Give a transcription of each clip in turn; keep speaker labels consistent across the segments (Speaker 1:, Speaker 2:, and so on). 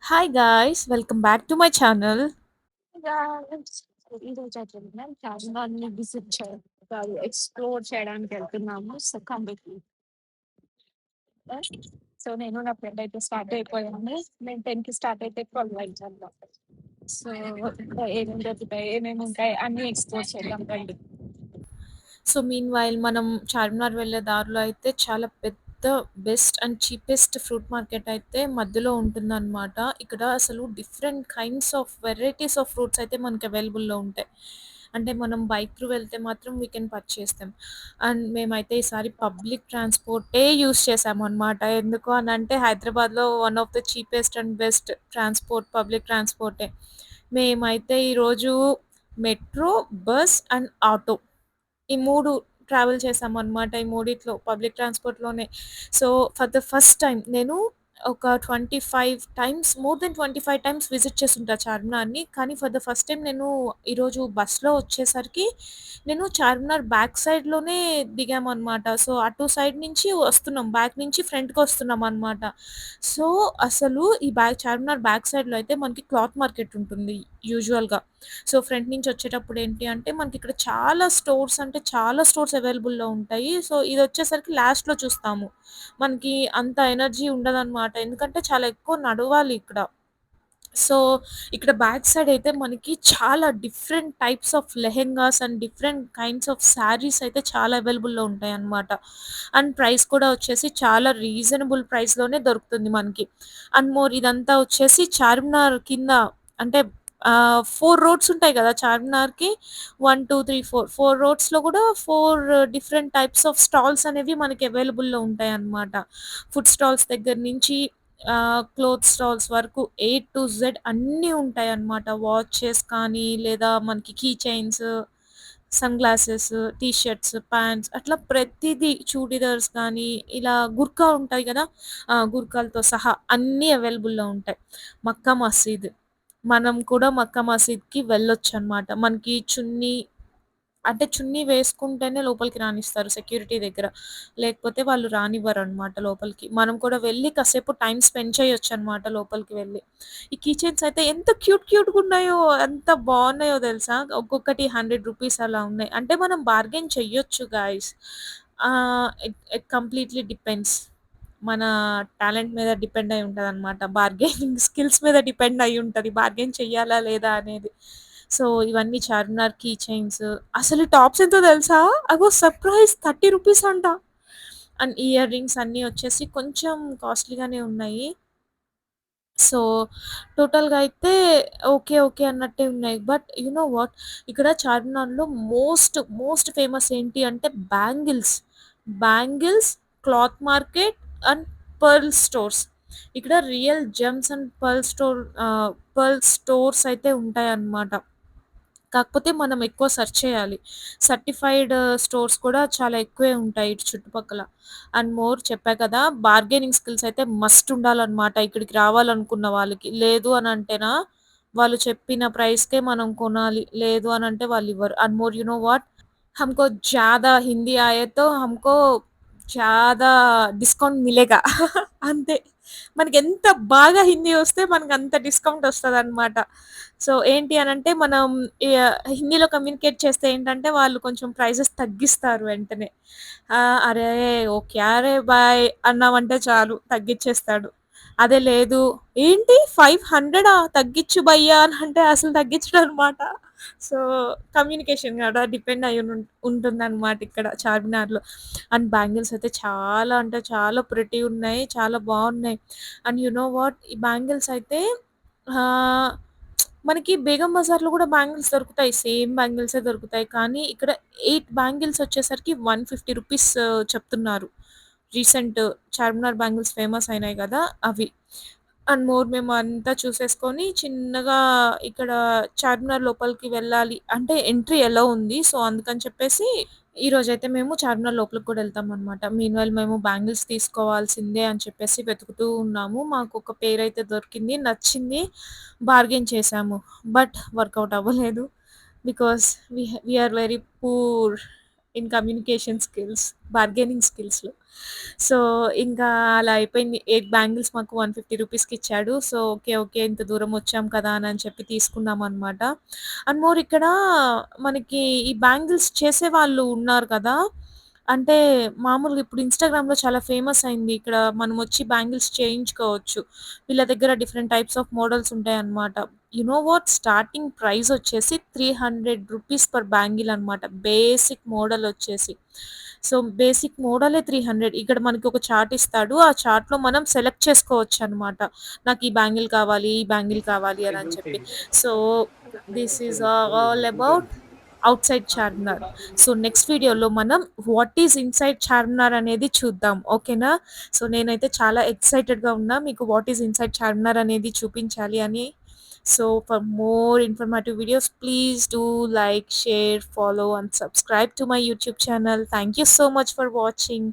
Speaker 1: Hi guys, welcome back to my channel.
Speaker 2: Guys ఈరోజు అయితే మనం చార్మినార్‌ని విజిట్ కాదు ఎక్స్‌ప్లోర్ చేయడానికి వెళ్తున్నాము. So come with me. So నేను నా ఫ్రెండ్ అయితే స్టార్ట్ అయిపోయాము. మేము 10కి స్టార్ట్ అయితే 12 అయిందన్నమాట. సో ఏమేమి దొరుకుతాయి, ఏమేమి ఉంటాయి అన్నీ ఎక్స్‌ప్లోర్ చేద్దాం రండి.
Speaker 1: సో మీన్ వైల్ మనం చార్మినార్ వెళ్ళే దారిలో అయితే చాలా పెద్ద best and cheapest fruit market అయితే మధ్యలో ఉంటుందన్నమాట. ఇక్కడ అసలు different kinds of varieties of fruits అయితే మనకి అవైలబుల్‌లో ఉంటాయి. అంటే మనం బైక్ త్రూ వెళ్తే మాత్రం we can purchase them. And మేమైతే ఈసారి పబ్లిక్ ట్రాన్స్‌పోర్టే యూజ్ చేశామన్నమాట. ఎందుకు అనంటే హైదరాబాద్‌లో one of the cheapest and best transport public ట్రాన్స్‌పోర్టే. మేమైతే ఈరోజు మెట్రో, బస్ అండ్ ఆటో ఈ 3 ట్రావెల్ చేశామనమాట. ఈ మూడిట్లో పబ్లిక్ ట్రాన్స్‌పోర్ట్‌లోనే. So, for the first time నేను ఒక 25 times more than 25 times visit చేసుంటా చార్మినార్‌ని. కానీ ఫర్ ద ఫస్ట్ టైమ్ నేను ఈరోజు బస్‌లో వచ్చేసరికి నేను చార్మినార్ బ్యాక్ సైడ్‌లోనే దిగామనమాట. సో, అటు సైడ్ నుంచి వస్తున్నాం. బ్యాక్ నుంచి ఫ్రంట్‌కొస్తున్నామనమాట. సో, అసలు ఈ చార్మినార్ బ్యాక్ సైడ్‌లో అయితే మనకి క్లాత్ మార్కెట్ ఉంటుంది యూజువల్‌గా. సో, ఫ్రంట్ నుంచి వచ్చేటప్పుడు ఏంటి అంటే మనకిక్కడ చాలా స్టోర్స్ అంటే చాలా స్టోర్స్ అవైలబుల్‌లో ఉంటాయి. సో, ఇదొచ్చేసరికి లాస్ట్‌లో చూస్తాము. మనకి అంత ఎనర్జీ ఉండదనమాట. ఎందుకంటే చాలా ఎక్కువ నడవాలి ఇక్కడ. సో, ఇక్కడ బ్యాక్ సైడ్ అయితే మనకి చాలా different types of lehengas and different kinds of saris అయితే చాలా అవైలబుల్‌లో ఉంటాయన్నమాట. అండ్ ప్రైస్ కూడా వచ్చేసి చాలా రీజనబుల్ ప్రైస్‌లోనే దొరుకుతుంది మనకి. అండ్ మోర్ ఇదంతా వచ్చేసి చార్మినార్ కింద అంటే 4 రోడ్స్ ఉంటాయి గదా! చార్మినార్‌కి 1, 2, 3, 4 రోడ్స్‌లో గూడా 4 డిఫరెంట్ టైప్స్ ఆఫ్ స్టాల్స్ అనేవి మనకి అవైలబుల్‌లో ఉంటాయన్నమాట. ఫుడ్ స్టాల్స్ దగ్గర నుంచి క్లోత్ స్టాల్స్ వరకు ఏ టు జెడ్ అన్నీ ఉంటాయన్నమాట. వాచెస్ కానీ, లేదా మనకి key chains, sunglasses, T shirts, pants అట్లా ప్రతీదీ చూడీదార్స్ కానీ, ఇలా గుర్కా ఉంటాయి గదా! గుర్కాలతో సహా అన్నీ అవైలబుల్‌లో ఉంటాయి. మక్కా మసీద్. మనం కూడా మక్కా మసీద్‌కి వెళ్ళొచ్చనమాట. మనకి చున్నీ అంటే చున్నీ వేసుకుంటేనే లోపలికి రానిస్తారు సెక్యూరిటీ దగ్గర. లేకపోతే వాళ్ళు రానివ్వరనమాట లోపలికి. మనం కూడా వెళ్లి కాసేపు టైమ్ స్పెండ్ చేయొచ్చనమాట లోపలికి వెళ్లి. ఈ కీ చైన్స్ అయితే ఎంత క్యూట్‌గున్నాయో, ఎంత బావున్నాయో తెలుసా? ఒక్కొక్కటి రూ. 100 అలా ఉన్నాయి. అంటే మనం బార్గెయిన్ చెయ్యొచ్చు guys. It it completely depends. మన టాలెంట్ మీద డిపెండ్ అయి ఉంటదనమాట. బార్గెయినింగ్ స్కిల్స్ మీద డిపెండ్ అయ్యి ఉంటది. బార్గెయిన్ చెయ్యాలా లేదా అనేది. సో, ఇవన్నీ చార్మినార్ కీ చైన్స్. అసలు టాప్స్ ఎంతో తెలుసా? అగో సర్ప్రైజ్ రూ. 30 అంట. అండ్ ఇయర్ రింగ్స్ అన్నీ వచ్చేసి కొంచెం కాస్ట్‌లీగానే ఉన్నాయి. సో, టోటల్‌గా అయితే ఓకే. ఓకే అన్నట్టే ఉన్నాయి. But you know what? ఇక్కడ చార్మినార్‌లో మోస్ట్ ఫేమస్ ఏంటి అంటే bangles. Bangles, cloth market and pearl stores. ఇక్కడ real gems and pearl stores అయితే ఉంటాయన్నమాట. కాకపోతే మనం ఎక్కువ సెర్చ్ చేయాలి. సర్టిఫైడ్ స్టోర్స్ కూడా చాలా ఎక్కువే ఉంటాయి ఇటు చుట్టుపక్కల. అండ్ మోర్ చెప్పా కదా! బార్గెనింగ్ స్కిల్స్ అయితే మస్ట్ ఉండాలన్నమాట ఇక్కడికి రావాలనుకున్న వాళ్ళకి. లేదు అనంటేనా వాళ్ళు చెప్పిన ప్రైస్‌కే మనం కొనాలి. లేదు అనంటే వాళ్ళివ్వరు. And more you know what? हमको ज़्यादा हिंदी आए तो हमको ज़्यादा డిస్కౌంట్ మిలేగా. అంతే. మనకెంత బాగా హిందీ వస్తే మనకంత డిస్కౌంట్ వస్తదనమాట. సో, ఏంటి అనంటే మనం హిందీలో కమ్యూనికేట్ చేస్తే ఏంటంటే వాళ్ళు కొంచెం ప్రైజెస్ తగ్గిస్తారు వెంటనే. "అరే! ఓ క్యా రే భాయ్" అన్నామంటే చాలు తగ్గిచ్చేస్తాడు. అదే లేదు, "ఏంటి 500 తగ్గిచ్చు భయ్యా" అనంటే అసలు తగ్గించడనమాట. సో, కమ్యూనికేషన్ గూడా డిపెండ్ అయ్యి ఉంటుందనమాట ఇక్కడ చార్మినార్‌లో. అండ్ బ్యాంగిల్స్ అయితే చాలా అంటే చాలా ప్రెటీగున్నాయి. చాలా బావున్నాయి. And you know what? ఈ బ్యాంగిల్స్ అయితే ఆహ్, మనకి బేగం బజార్‌లో గూడా బ్యాంగిల్స్ దొరుకుతాయి. సేమ్ బ్యాంగిల్సే దొరుకుతాయి. కానీ ఇక్కడ 8 బ్యాంగిల్స్ వచ్చేసరికి రూ. 150 చెప్తున్నారు. రీసెంట్ చార్మినార్ బ్యాంగిల్స్ ఫేమస్ అయినాయి గదా! అవి. అండ్ మోర్ మేమంతా చూసేసుకొని చిన్నగా ఇక్కడ చార్మినార్ లోపలికి వెళ్ళాలి. అంటే ఎంట్రీ ఎలో ఉంది. సో, అందుకని చెప్పేసి ఈరోజైతే మేము చార్మినార్ లోపలికి కూడా ఎళ్తామనమాట. మీన్‌వైల్ మేము బ్యాంగిల్స్ తీసుకోవాల్సిందే అని చెప్పేసి వెతుకుతూ ఉన్నాము. మాకొక పేరైతే దొరికింది. నచ్చింది. బార్గెయిన్ చేశాము. బట్ వర్కౌట్ అవ్వలేదు. Because we are very poor. In communication skills, bargaining స్కిల్స్‌లో. సో, ఇంకా అలా అయిపోయింది. 8 బ్యాంగిల్స్ మాకు రూ. 150కి ఇచ్చాడు. So, okay. ఓకే. ఇంత దూరం వచ్చాం కదా! అని చెప్పి తీసుకున్నామనమాట. అండ్ మోర్ ఇక్కడ మనకి ఈ బ్యాంగిల్స్ చేసేవాళ్ళు ఉన్నారు కదా! అంటే మామూలుగా ఇప్పుడు ఇన్‌స్టాగ్రామ్‌లో చాలా ఫేమస్ అయింది. ఇక్కడ మనం వచ్చి బ్యాంగిల్స్ చేయించుకోవచ్చు. వీళ్ళ దగ్గర డిఫరెంట్ టైప్స్ ఆఫ్ మోడల్స్ ఉంటాయన్నమాట. You know what? Starting price వచ్చేసి రూ. 300 పర్ బ్యాంగిల్ అనమాట. బేసిక్ మోడల్ వచ్చేసి. సో, బేసిక్ మోడలే 300. ఇక్కడ మనకి ఒక చార్ట్ ఇస్తాడు. ఆ చార్ట్‌లో మనం సెలెక్ట్ చేసుకోవచ్చనమాట. నాకు ఈ బ్యాంగిల్ కావాలి, ఈ బ్యాంగిల్ కావాలి అని చెప్పి. So, this is all about outside Charminar. So, next వీడియోలో మనం వాట్ ఈస్ ఇన్‌సైడ్ చార్మినార్ అనేది చూద్దాం. ఓకేనా? సో, నేనైతే చాలా ఎక్సైటెడ్‌గా ఉన్నా. మీకు వాట్ ఈస్ ఇన్‌సైడ్ చార్మినార్ అనేది చూపించాలి అని. So, for more informative videos, please do like, share, follow and subscribe to my YouTube channel. Thank you so much for watching.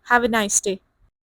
Speaker 1: Have a nice day.